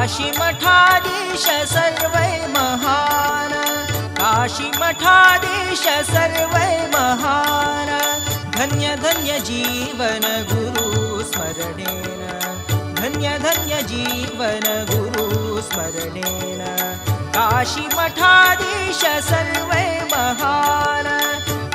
काशी मठाधीश सर्वै महान, काशी मठाधीश सर्वै महान, धन्य धन्य जीवन गुरु स्मरणेन, धन्य धन्य जीवन गुरु स्मरणेन, काशी मठाधीश सर्वै महान,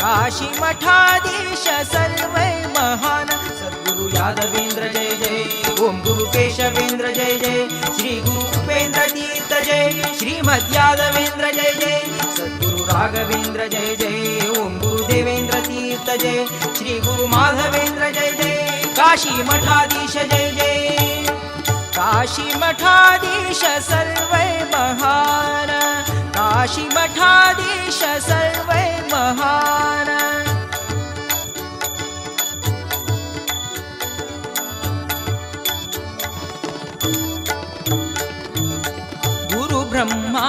काशी मठाधीश सर्वै महान, सद्गुरु यादवेंद्र जय जय, ओम गुरु केशवेंद्र जय जय, श्री गुरु उपेंद्र तीर्थ जय, श्रीमद यादवेंद्र जय जय, सद्गुरु राघवेंद्र जय जय, ओम गुरु देवेंद्र तीर्थ जय, श्री गुरु माधवेंद्र जय जय, काशी मठाधीश जय जय, काशी मठाधीश सर्वै महान, काशी मठाधीश सर्वै महान। गुरु ब्रह्मा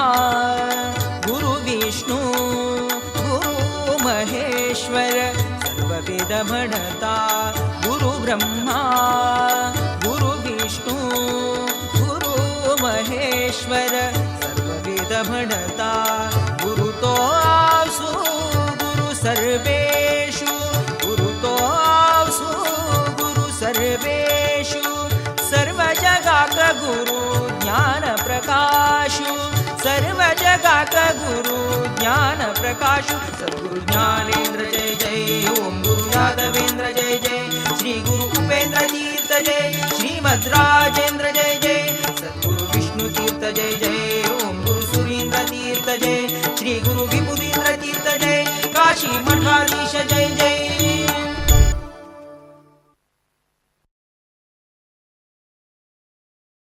गुरु विष्णु गुरु महेश्वर सर्ववेद म्हणता, गुरु ब्रह्मा गुरु विष्णु गुरु महेश्वर सर्ववेद म्हणता, गुरु तो आसु गुरु सर्वेषु, गुरु तो आसु गुरु सर्वेषु, सर्व जगाक गुरु ज्ञान प्रकाशु, सर्व जगाक गुरु ज्ञान प्रकाशु, सद्गुरु ज्ञानेंद्र जय जय, ओम गुरु यादवेंद्र जय जय, श्री गुरु उपेंद्र तीर्थ जय, श्रीमद राजेंद्र जय जय, सद्गुरु विष्णु तीर्थ जय जय, ओम गुरु सुरेंद्र तीर्थ जय, श्री गुरु विभुदेंद्र तीर्थ जय, काशी